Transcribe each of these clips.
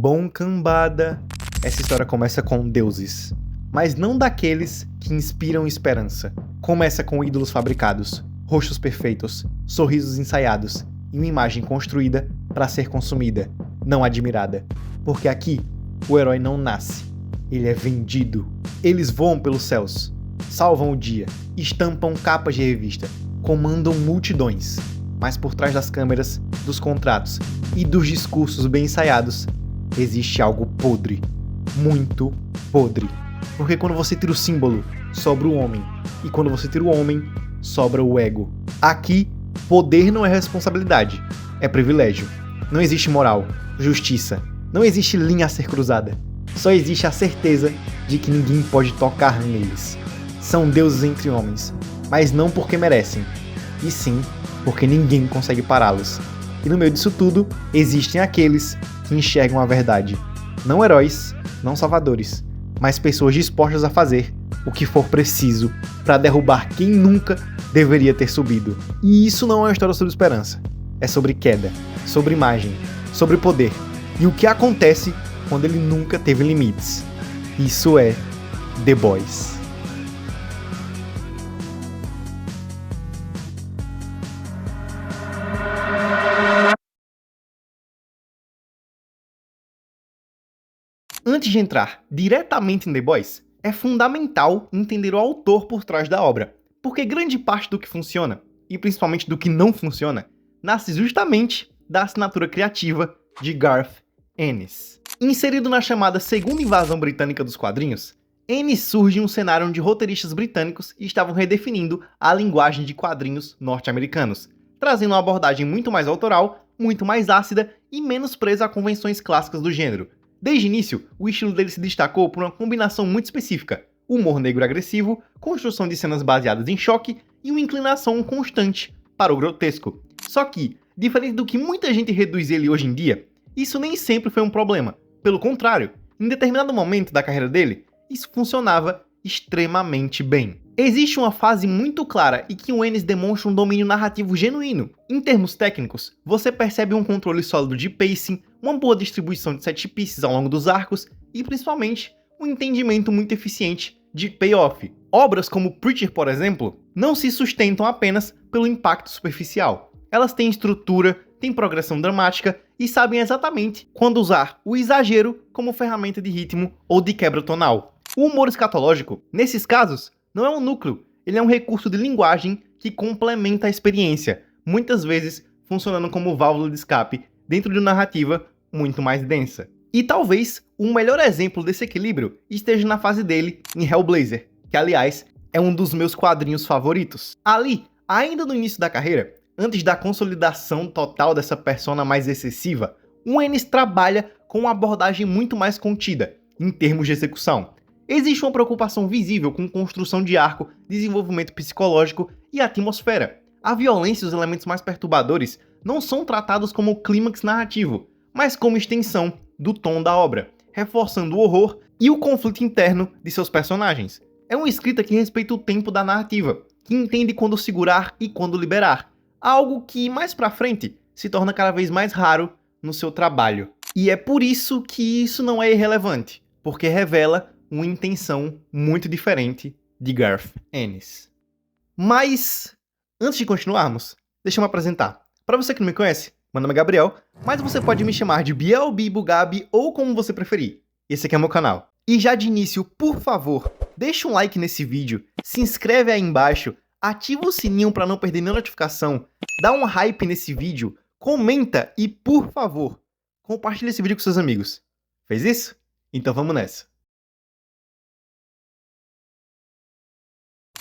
Bom cambada, essa história começa com deuses, mas não daqueles que inspiram esperança. Começa com ídolos fabricados, rostos perfeitos, sorrisos ensaiados e uma imagem construída para ser consumida, não admirada. Porque aqui, o herói não nasce, ele é vendido. Eles voam pelos céus, salvam o dia, estampam capas de revista, comandam multidões. Mas por trás das câmeras, dos contratos e dos discursos bem ensaiados, existe algo podre, muito podre. Porque quando você tira o símbolo, sobra o homem. E quando você tira o homem, sobra o ego. Aqui, poder não é responsabilidade, é privilégio. Não existe moral, justiça, não existe linha a ser cruzada. Só existe a certeza de que ninguém pode tocar neles. São deuses entre homens, mas não porque merecem, e sim porque ninguém consegue pará-los. E no meio disso tudo, existem aqueles que enxergam a verdade. Não heróis, não salvadores, mas pessoas dispostas a fazer o que for preciso para derrubar quem nunca deveria ter subido. E isso não é uma história sobre esperança. É sobre queda, sobre imagem, sobre poder. E o que acontece quando ele nunca teve limites. Isso é The Boys. Antes de entrar diretamente em The Boys, é fundamental entender o autor por trás da obra, porque grande parte do que funciona, e principalmente do que não funciona, nasce justamente da assinatura criativa de Garth Ennis. Inserido na chamada segunda invasão britânica dos quadrinhos, Ennis surge em um cenário onde roteiristas britânicos estavam redefinindo a linguagem de quadrinhos norte-americanos, trazendo uma abordagem muito mais autoral, muito mais ácida e menos presa a convenções clássicas do gênero. Desde o início, o estilo dele se destacou por uma combinação muito específica: humor negro agressivo, construção de cenas baseadas em choque e uma inclinação constante para o grotesco. Só que, diferente do que muita gente reduz ele hoje em dia, isso nem sempre foi um problema. Pelo contrário, em determinado momento da carreira dele, isso funcionava extremamente bem. Existe uma fase muito clara em que o Ennis demonstra um domínio narrativo genuíno. Em termos técnicos, você percebe um controle sólido de pacing, uma boa distribuição de set pieces ao longo dos arcos e, principalmente, um entendimento muito eficiente de payoff. Obras como Preacher, por exemplo, não se sustentam apenas pelo impacto superficial. Elas têm estrutura, têm progressão dramática e sabem exatamente quando usar o exagero como ferramenta de ritmo ou de quebra tonal. O humor escatológico, nesses casos, não é um núcleo, ele é um recurso de linguagem que complementa a experiência, muitas vezes funcionando como válvula de escape dentro de uma narrativa muito mais densa. E talvez o melhor exemplo desse equilíbrio esteja na fase dele em Hellblazer, que aliás é um dos meus quadrinhos favoritos. Ali, ainda no início da carreira, antes da consolidação total dessa persona mais excessiva, o Ennis trabalha com uma abordagem muito mais contida, em termos de execução. Existe uma preocupação visível com construção de arco, desenvolvimento psicológico e atmosfera. A violência e os elementos mais perturbadores não são tratados como clímax narrativo, mas como extensão do tom da obra, reforçando o horror e o conflito interno de seus personagens. É uma escrita que respeita o tempo da narrativa, que entende quando segurar e quando liberar, algo que mais pra frente se torna cada vez mais raro no seu trabalho. E é por isso que isso não é irrelevante, porque revela uma intenção muito diferente de Garth Ennis. Mas, antes de continuarmos, deixa eu me apresentar. Para você que não me conhece, meu nome é Gabriel, mas você pode me chamar de Biel, Bibo, Gabi ou como você preferir. Esse aqui é o meu canal. E já de início, por favor, deixa um like nesse vídeo, se inscreve aí embaixo, ativa o sininho para não perder nenhuma notificação, dá um hype nesse vídeo, comenta e, por favor, compartilha esse vídeo com seus amigos. Fez isso? Então vamos nessa.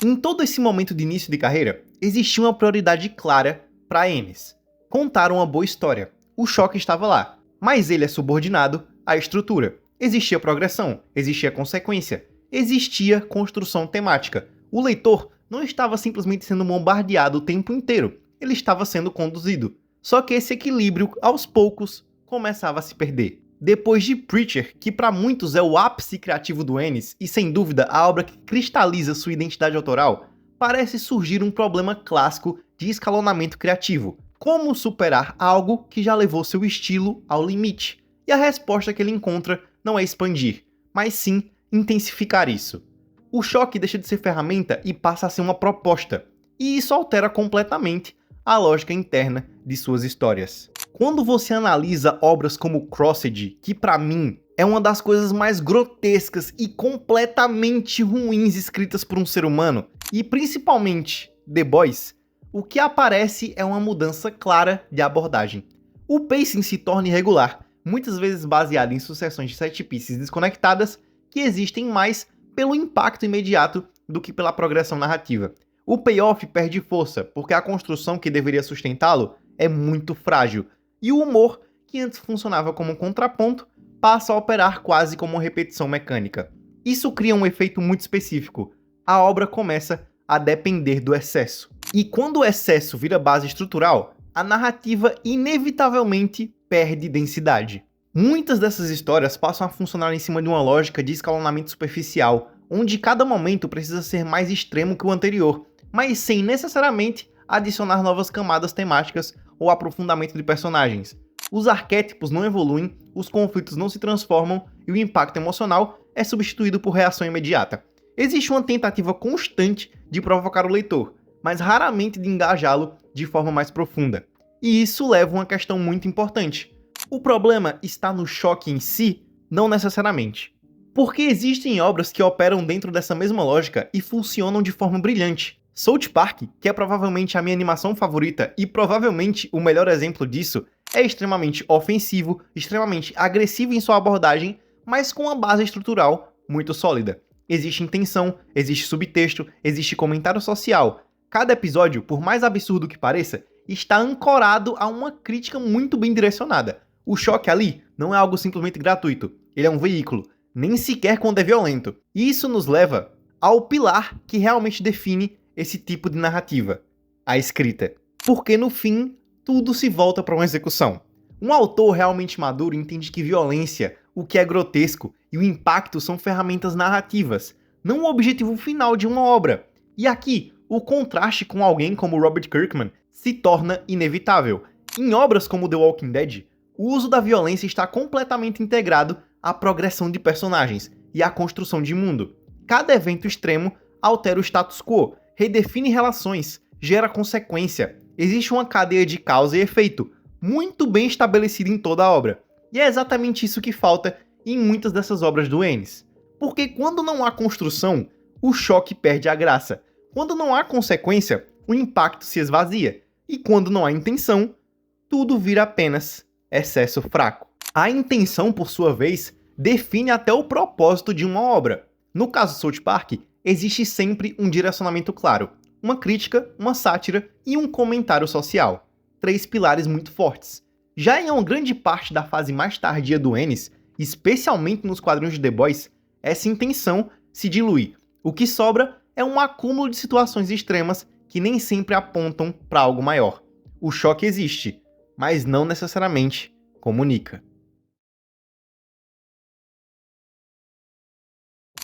Em todo esse momento de início de carreira, existia uma prioridade clara para Ennis: contar uma boa história. O choque estava lá, mas ele é subordinado à estrutura. Existia progressão, existia consequência, existia construção temática. O leitor não estava simplesmente sendo bombardeado o tempo inteiro, ele estava sendo conduzido. Só que esse equilíbrio, aos poucos, começava a se perder. Depois de Preacher, que para muitos é o ápice criativo do Ennis e sem dúvida a obra que cristaliza sua identidade autoral, parece surgir um problema clássico de escalonamento criativo. Como superar algo que já levou seu estilo ao limite? E a resposta que ele encontra não é expandir, mas sim intensificar isso. O choque deixa de ser ferramenta e passa a ser uma proposta, e isso altera completamente a lógica interna de suas histórias. Quando você analisa obras como Crossed, que para mim é uma das coisas mais grotescas e completamente ruins escritas por um ser humano, e principalmente The Boys, o que aparece é uma mudança clara de abordagem. O pacing se torna irregular, muitas vezes baseado em sucessões de set pieces desconectadas que existem mais pelo impacto imediato do que pela progressão narrativa. O payoff perde força, porque a construção que deveria sustentá-lo é muito frágil, e o humor, que antes funcionava como um contraponto, passa a operar quase como uma repetição mecânica. Isso cria um efeito muito específico. A obra começa a depender do excesso. E quando o excesso vira base estrutural, a narrativa inevitavelmente perde densidade. Muitas dessas histórias passam a funcionar em cima de uma lógica de escalonamento superficial, onde cada momento precisa ser mais extremo que o anterior, mas sem necessariamente adicionar novas camadas temáticas ou aprofundamento de personagens. Os arquétipos não evoluem, os conflitos não se transformam e o impacto emocional é substituído por reação imediata. Existe uma tentativa constante de provocar o leitor, mas raramente de engajá-lo de forma mais profunda. E isso leva a uma questão muito importante. O problema está no choque em si? Não necessariamente. Porque existem obras que operam dentro dessa mesma lógica e funcionam de forma brilhante. South Park, que é provavelmente a minha animação favorita e provavelmente o melhor exemplo disso, é extremamente ofensivo, extremamente agressivo em sua abordagem, mas com uma base estrutural muito sólida. Existe intenção, existe subtexto, existe comentário social. Cada episódio, por mais absurdo que pareça, está ancorado a uma crítica muito bem direcionada. O choque ali não é algo simplesmente gratuito, ele é um veículo, nem sequer quando é violento. E isso nos leva ao pilar que realmente define esse tipo de narrativa, a escrita. Porque no fim, tudo se volta para uma execução. Um autor realmente maduro entende que violência, o que é grotesco e o impacto são ferramentas narrativas, não o objetivo final de uma obra. E aqui, o contraste com alguém como Robert Kirkman se torna inevitável. Em obras como The Walking Dead, o uso da violência está completamente integrado à progressão de personagens e à construção de mundo. Cada evento extremo altera o status quo, redefine relações, gera consequência. Existe uma cadeia de causa e efeito, muito bem estabelecida em toda a obra. E é exatamente isso que falta em muitas dessas obras do Ennis. Porque quando não há construção, o choque perde a graça. Quando não há consequência, o impacto se esvazia. E quando não há intenção, tudo vira apenas excesso fraco. A intenção, por sua vez, define até o propósito de uma obra. No caso de South Park, existe sempre um direcionamento claro, uma crítica, uma sátira e um comentário social. 3 pilares muito fortes. Já em uma grande parte da fase mais tardia do Ennis, especialmente nos quadrinhos de The Boys, essa intenção se dilui. O que sobra é um acúmulo de situações extremas que nem sempre apontam para algo maior. O choque existe, mas não necessariamente comunica.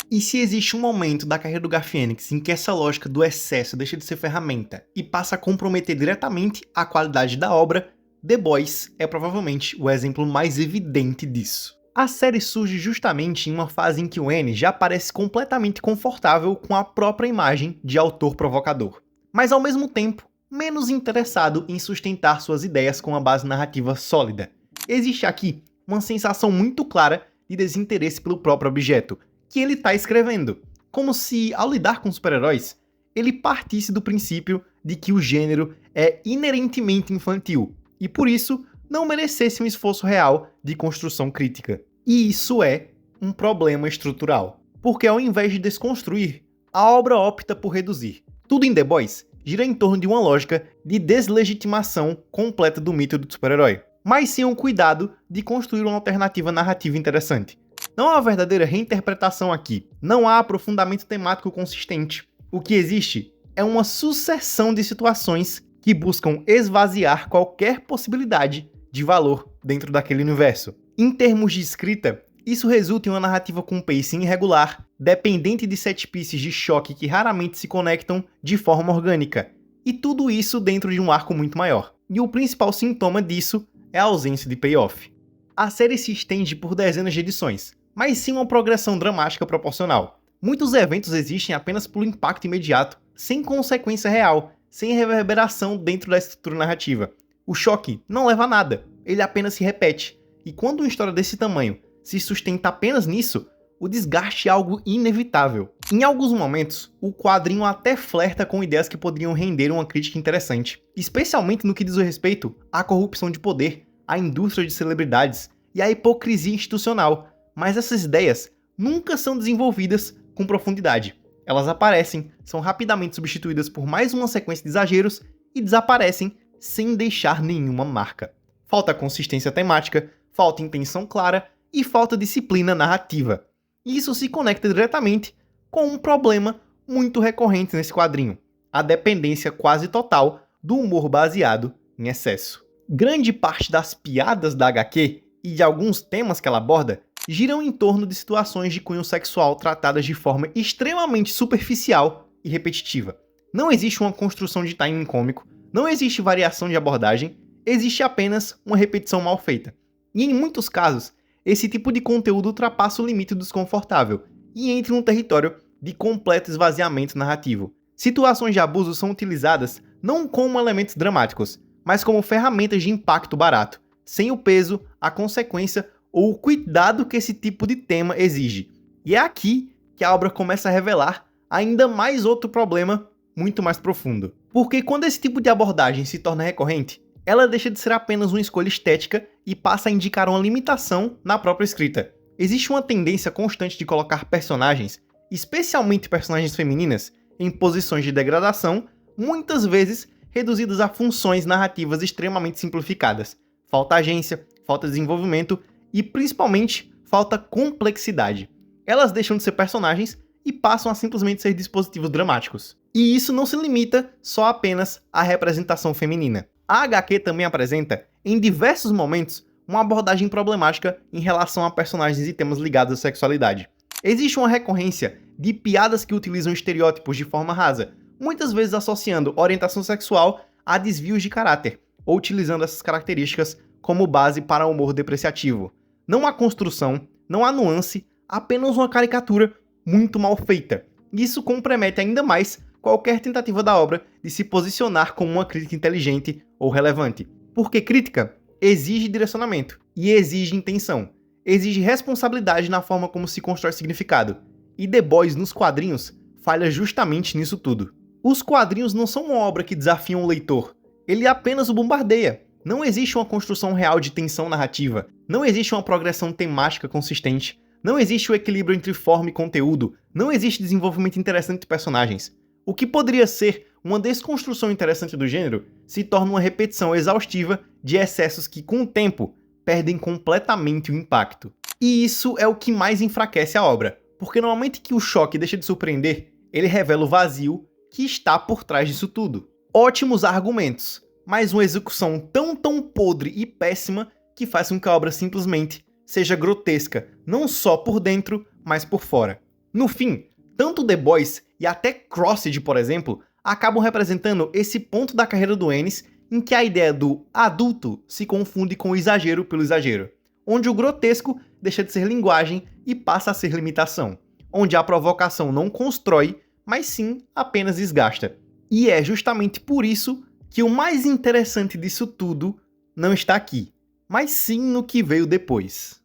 E se existe um momento da carreira do Garfiennes em que essa lógica do excesso deixa de ser ferramenta e passa a comprometer diretamente a qualidade da obra, The Boys é provavelmente o exemplo mais evidente disso. A série surge justamente em uma fase em que o Ennis já parece completamente confortável com a própria imagem de autor provocador, mas ao mesmo tempo menos interessado em sustentar suas ideias com uma base narrativa sólida. Existe aqui uma sensação muito clara de desinteresse pelo próprio objeto que ele está escrevendo, como se, ao lidar com super-heróis, ele partisse do princípio de que o gênero é inerentemente infantil, e por isso não merecesse um esforço real de construção crítica. E isso é um problema estrutural, porque ao invés de desconstruir, a obra opta por reduzir. Tudo em The Boys gira em torno de uma lógica de deslegitimação completa do mito do super-herói, mas sem o cuidado de construir uma alternativa narrativa interessante. Não há uma verdadeira reinterpretação aqui, não há aprofundamento temático consistente. O que existe é uma sucessão de situações que buscam esvaziar qualquer possibilidade de valor dentro daquele universo. Em termos de escrita, isso resulta em uma narrativa com pacing irregular, dependente de set pieces de choque que raramente se conectam de forma orgânica, e tudo isso dentro de um arco muito maior. E o principal sintoma disso é a ausência de payoff. A série se estende por dezenas de edições, mas sim uma progressão dramática proporcional. Muitos eventos existem apenas pelo impacto imediato, sem consequência real, sem reverberação dentro da estrutura narrativa. O choque não leva a nada, ele apenas se repete. E quando uma história desse tamanho se sustenta apenas nisso, o desgaste é algo inevitável. Em alguns momentos, o quadrinho até flerta com ideias que poderiam render uma crítica interessante, especialmente no que diz respeito à corrupção de poder, à indústria de celebridades e à hipocrisia institucional, mas essas ideias nunca são desenvolvidas com profundidade. Elas aparecem, são rapidamente substituídas por mais uma sequência de exageros e desaparecem sem deixar nenhuma marca. Falta consistência temática, falta intenção clara e falta disciplina narrativa. E isso se conecta diretamente com um problema muito recorrente nesse quadrinho: a dependência quase total do humor baseado em excesso. Grande parte das piadas da HQ e de alguns temas que ela aborda giram em torno de situações de cunho sexual tratadas de forma extremamente superficial e repetitiva. Não existe uma construção de timing cômico, não existe variação de abordagem, existe apenas uma repetição mal feita. E em muitos casos, esse tipo de conteúdo ultrapassa o limite do desconfortável e entra num território de completo esvaziamento narrativo. Situações de abuso são utilizadas não como elementos dramáticos, mas como ferramentas de impacto barato, sem o peso, a consequência ou o cuidado que esse tipo de tema exige. E é aqui que a obra começa a revelar ainda mais outro problema muito mais profundo. Porque quando esse tipo de abordagem se torna recorrente, ela deixa de ser apenas uma escolha estética e passa a indicar uma limitação na própria escrita. Existe uma tendência constante de colocar personagens, especialmente personagens femininas, em posições de degradação, muitas vezes reduzidas a funções narrativas extremamente simplificadas. Falta agência, falta desenvolvimento e, principalmente, falta complexidade. Elas deixam de ser personagens e passam a simplesmente ser dispositivos dramáticos. E isso não se limita só apenas à representação feminina. A HQ também apresenta, em diversos momentos, uma abordagem problemática em relação a personagens e temas ligados à sexualidade. Existe uma recorrência de piadas que utilizam estereótipos de forma rasa, muitas vezes associando orientação sexual a desvios de caráter, ou utilizando essas características como base para humor depreciativo. Não há construção, não há nuance, apenas uma caricatura muito mal feita. Isso compromete ainda mais qualquer tentativa da obra de se posicionar como uma crítica inteligente ou relevante. Porque crítica exige direcionamento e exige intenção, exige responsabilidade na forma como se constrói significado. E The Boys nos quadrinhos falha justamente nisso tudo. Os quadrinhos não são uma obra que desafia um leitor, ele apenas o bombardeia. Não existe uma construção real de tensão narrativa, não existe uma progressão temática consistente, não existe o equilíbrio entre forma e conteúdo, não existe desenvolvimento interessante de personagens. O que poderia ser uma desconstrução interessante do gênero se torna uma repetição exaustiva de excessos que, com o tempo, perdem completamente o impacto. E isso é o que mais enfraquece a obra, porque no momento que o choque deixa de surpreender, ele revela o vazio que está por trás disso tudo. Ótimos argumentos, mas uma execução tão podre e péssima que faz com que a obra simplesmente seja grotesca, não só por dentro, mas por fora. No fim, tanto The Boys e até Crossed, por exemplo, acabam representando esse ponto da carreira do Ennis em que a ideia do adulto se confunde com o exagero pelo exagero, onde o grotesco deixa de ser linguagem e passa a ser limitação, onde a provocação não constrói, mas sim apenas desgasta. E é justamente por isso que o mais interessante disso tudo não está aqui, mas sim no que veio depois.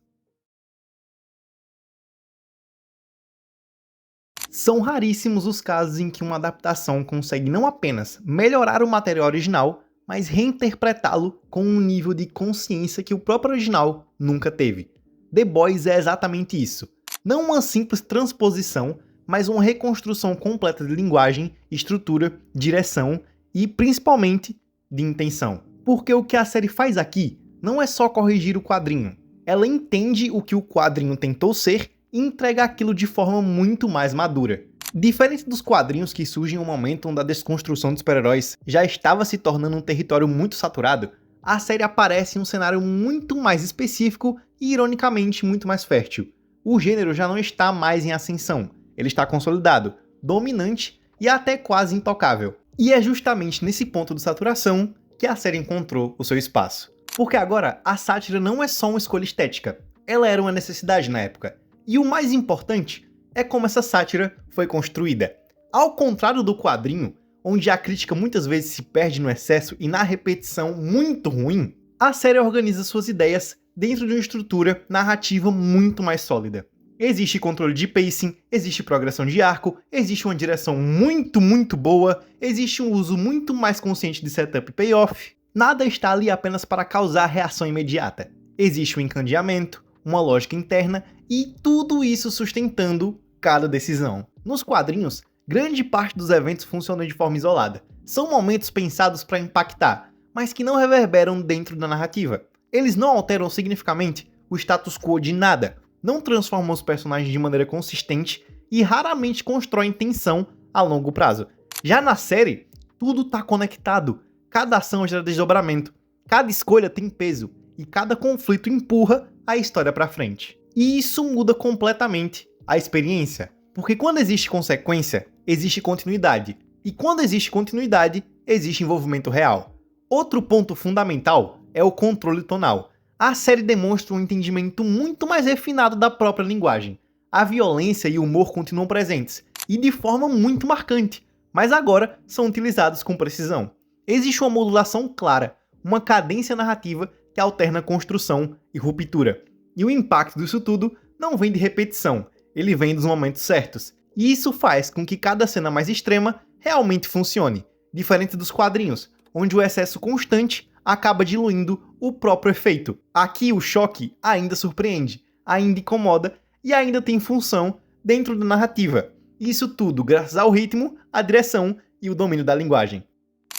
São raríssimos os casos em que uma adaptação consegue não apenas melhorar o material original, mas reinterpretá-lo com um nível de consciência que o próprio original nunca teve. The Boys é exatamente isso. Não uma simples transposição, mas uma reconstrução completa de linguagem, estrutura, direção e, principalmente, de intenção. Porque o que a série faz aqui não é só corrigir o quadrinho. Ela entende o que o quadrinho tentou ser e entrega aquilo de forma muito mais madura. Diferente dos quadrinhos que surgem em um momento onde a desconstrução dos super-heróis já estava se tornando um território muito saturado, a série aparece em um cenário muito mais específico e, ironicamente, muito mais fértil. O gênero já não está mais em ascensão, ele está consolidado, dominante e até quase intocável. E é justamente nesse ponto de saturação que a série encontrou o seu espaço. Porque agora a sátira não é só uma escolha estética, ela era uma necessidade na época. E o mais importante é como essa sátira foi construída. Ao contrário do quadrinho, onde a crítica muitas vezes se perde no excesso e na repetição muito ruim, a série organiza suas ideias dentro de uma estrutura narrativa muito mais sólida. Existe controle de pacing, existe progressão de arco, existe uma direção muito boa, existe um uso muito mais consciente de setup e payoff. Nada está ali apenas para causar reação imediata. Existe um encandeamento, uma lógica interna e tudo isso sustentando cada decisão. Nos quadrinhos, grande parte dos eventos funcionam de forma isolada. São momentos pensados para impactar, mas que não reverberam dentro da narrativa. Eles não alteram significativamente o status quo de nada, não transformam os personagens de maneira consistente e raramente constroem tensão a longo prazo. Já na série, tudo está conectado, cada ação gera desdobramento, cada escolha tem peso e cada conflito empurra a história para frente. E isso muda completamente a experiência, porque quando existe consequência, existe continuidade, e quando existe continuidade, existe envolvimento real. Outro ponto fundamental é o controle tonal. A série demonstra um entendimento muito mais refinado da própria linguagem. A violência e o humor continuam presentes, e de forma muito marcante, mas agora são utilizados com precisão. Existe uma modulação clara, uma cadência narrativa que alterna construção e ruptura. E o impacto disso tudo não vem de repetição, ele vem dos momentos certos. E isso faz com que cada cena mais extrema realmente funcione, diferente dos quadrinhos, onde o excesso constante acaba diluindo o próprio efeito. Aqui o choque ainda surpreende, ainda incomoda e ainda tem função dentro da narrativa. Isso tudo graças ao ritmo, à direção e o domínio da linguagem.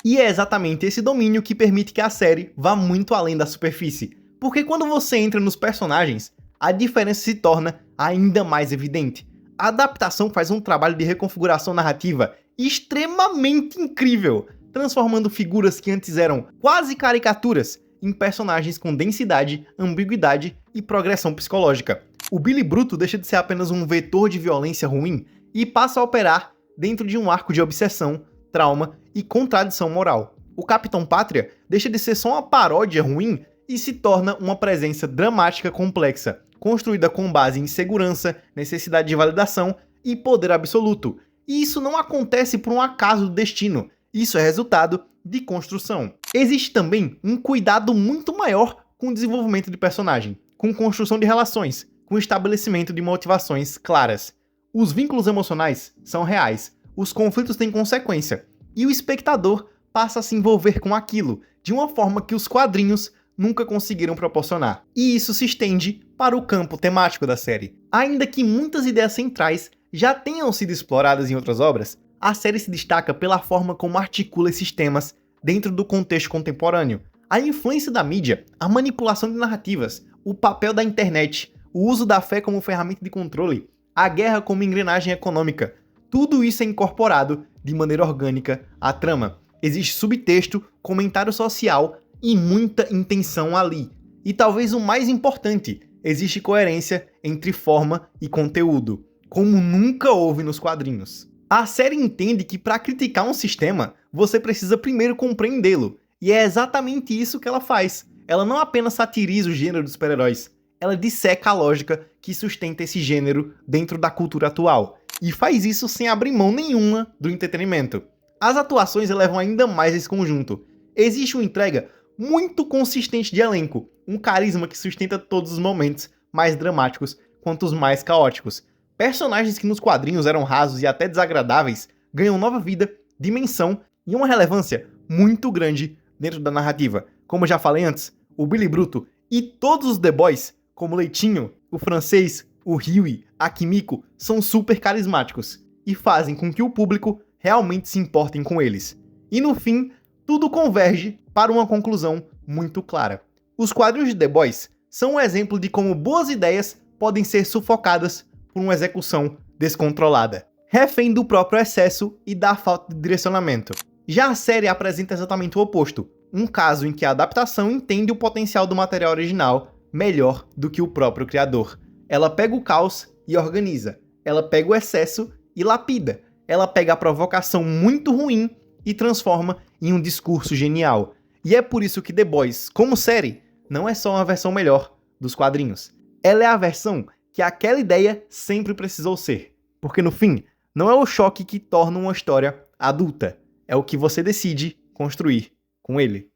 E é exatamente esse domínio que permite que a série vá muito além da superfície, porque quando você entra nos personagens, a diferença se torna ainda mais evidente. A adaptação faz um trabalho de reconfiguração narrativa extremamente incrível, transformando figuras que antes eram quase caricaturas em personagens com densidade, ambiguidade e progressão psicológica. O Billy Bruto deixa de ser apenas um vetor de violência ruim e passa a operar dentro de um arco de obsessão, trauma e contradição moral. O Capitão Pátria deixa de ser só uma paródia ruim e se torna uma presença dramática complexa, construída com base em segurança, necessidade de validação e poder absoluto. E isso não acontece por um acaso do destino, isso é resultado de construção. Existe também um cuidado muito maior com o desenvolvimento de personagem, com construção de relações, com estabelecimento de motivações claras. Os vínculos emocionais são reais, os conflitos têm consequência, e o espectador passa a se envolver com aquilo, de uma forma que os quadrinhos nunca conseguiram proporcionar. E isso se estende para o campo temático da série. Ainda que muitas ideias centrais já tenham sido exploradas em outras obras, a série se destaca pela forma como articula esses temas dentro do contexto contemporâneo. A influência da mídia, a manipulação de narrativas, o papel da internet, o uso da fé como ferramenta de controle, a guerra como engrenagem econômica, tudo isso é incorporado de maneira orgânica à trama. Existe subtexto, comentário social e muita intenção ali. E talvez o mais importante, existe coerência entre forma e conteúdo, como nunca houve nos quadrinhos. A série entende que para criticar um sistema, você precisa primeiro compreendê-lo, e é exatamente isso que ela faz. Ela não apenas satiriza o gênero dos super-heróis, ela disseca a lógica que sustenta esse gênero dentro da cultura atual, e faz isso sem abrir mão nenhuma do entretenimento. As atuações elevam ainda mais esse conjunto. Existe uma entrega muito consistente de elenco, um carisma que sustenta todos os momentos, mais dramáticos quanto os mais caóticos. Personagens que nos quadrinhos eram rasos e até desagradáveis ganham nova vida, dimensão e uma relevância muito grande dentro da narrativa. Como eu já falei antes, o Billy Bruto e todos os The Boys, como o Leitinho, o Francês, o Huey, a Kimiko, são super carismáticos e fazem com que o público realmente se importem com eles. E no fim, tudo converge para uma conclusão muito clara. Os quadrinhos de The Boys são um exemplo de como boas ideias podem ser sufocadas por uma execução descontrolada, refém do próprio excesso e da falta de direcionamento. Já a série apresenta exatamente o oposto, um caso em que a adaptação entende o potencial do material original melhor do que o próprio criador. Ela pega o caos e organiza, ela pega o excesso e lapida, ela pega a provocação muito ruim e transforma em um discurso genial. E é por isso que The Boys, como série, não é só uma versão melhor dos quadrinhos. Ela é a versão que aquela ideia sempre precisou ser. Porque no fim, não é o choque que torna uma história adulta, é o que você decide construir com ele.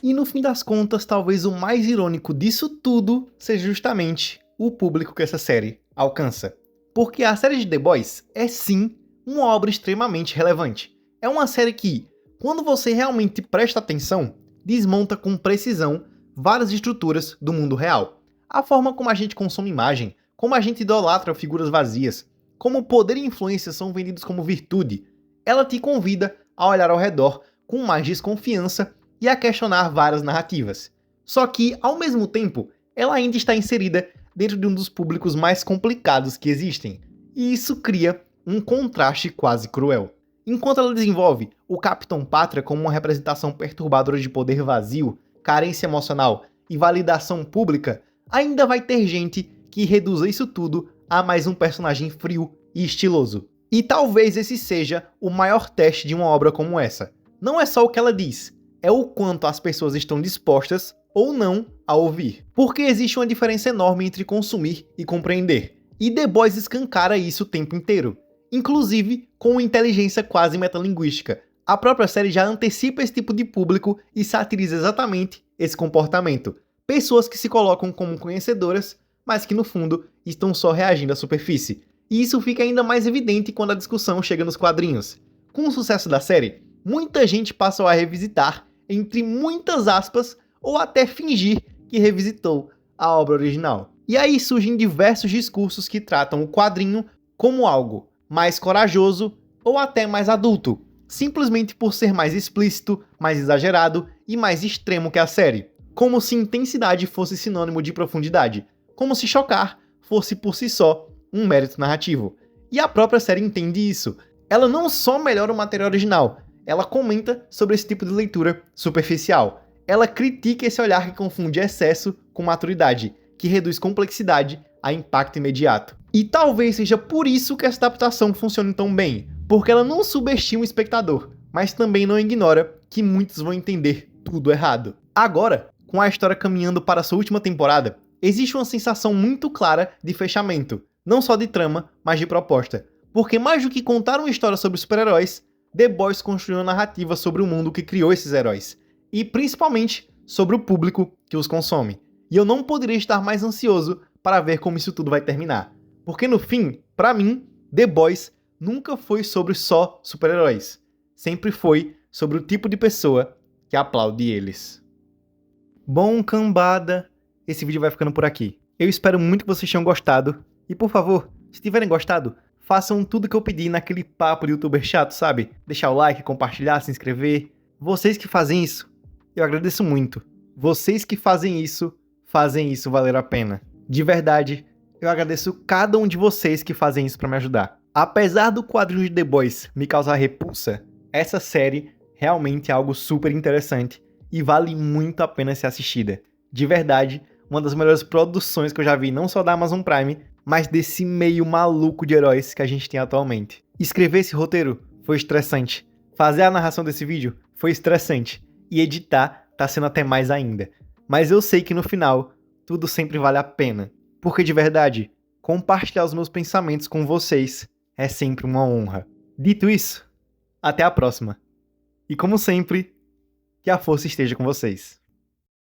E no fim das contas, talvez o mais irônico disso tudo seja justamente o público que essa série alcança. Porque a série de The Boys é sim uma obra extremamente relevante. É uma série que, quando você realmente presta atenção, desmonta com precisão várias estruturas do mundo real. A forma como a gente consome imagem, como a gente idolatra figuras vazias, como poder e influência são vendidos como virtude, ela te convida a olhar ao redor com mais desconfiança e a questionar várias narrativas. Só que, ao mesmo tempo, ela ainda está inserida dentro de um dos públicos mais complicados que existem, e isso cria um contraste quase cruel. Enquanto ela desenvolve o Capitão Pátria como uma representação perturbadora de poder vazio, carência emocional e validação pública, ainda vai ter gente que reduza isso tudo a mais um personagem frio e estiloso. E talvez esse seja o maior teste de uma obra como essa. Não é só o que ela diz, é o quanto as pessoas estão dispostas ou não a ouvir. Porque existe uma diferença enorme entre consumir e compreender. E The Boys escancara isso o tempo inteiro. Inclusive com inteligência quase metalinguística. A própria série já antecipa esse tipo de público e satiriza exatamente esse comportamento. Pessoas que se colocam como conhecedoras, mas que no fundo estão só reagindo à superfície. E isso fica ainda mais evidente quando a discussão chega nos quadrinhos. Com o sucesso da série, muita gente passou a revisitar, entre muitas aspas, ou até fingir que revisitou a obra original. E aí surgem diversos discursos que tratam o quadrinho como algo mais corajoso ou até mais adulto, simplesmente por ser mais explícito, mais exagerado e mais extremo que a série. Como se intensidade fosse sinônimo de profundidade, como se chocar fosse por si só um mérito narrativo. E a própria série entende isso. Ela não só melhora o material original, ela comenta sobre esse tipo de leitura superficial. Ela critica esse olhar que confunde excesso com maturidade, que reduz complexidade a impacto imediato. E talvez seja por isso que essa adaptação funcione tão bem, porque ela não subestima o espectador, mas também não ignora que muitos vão entender tudo errado. Agora, com a história caminhando para sua última temporada, existe uma sensação muito clara de fechamento, não só de trama, mas de proposta. Porque mais do que contar uma história sobre super-heróis, The Boys construiu uma narrativa sobre o mundo que criou esses heróis, e principalmente sobre o público que os consome. E eu não poderia estar mais ansioso para ver como isso tudo vai terminar. Porque no fim, para mim, The Boys nunca foi sobre só super-heróis. Sempre foi sobre o tipo de pessoa que aplaude eles. Bom, cambada, esse vídeo vai ficando por aqui. Eu espero muito que vocês tenham gostado. E por favor, se tiverem gostado, façam tudo que eu pedi naquele papo de youtuber chato, sabe? Deixar o like, compartilhar, se inscrever. Vocês que fazem isso, eu agradeço muito. Vocês que fazem isso valer a pena. De verdade, eu agradeço cada um de vocês que fazem isso pra me ajudar. Apesar do quadrinho de The Boys me causar repulsa, essa série realmente é algo super interessante e vale muito a pena ser assistida. De verdade, uma das melhores produções que eu já vi, não só da Amazon Prime, mas desse meio maluco de heróis que a gente tem atualmente. Escrever esse roteiro foi estressante. Fazer a narração desse vídeo foi estressante. E editar tá sendo até mais ainda. Mas eu sei que no final, tudo sempre vale a pena. Porque de verdade, compartilhar os meus pensamentos com vocês é sempre uma honra. Dito isso, até a próxima. E como sempre, que a força esteja com vocês.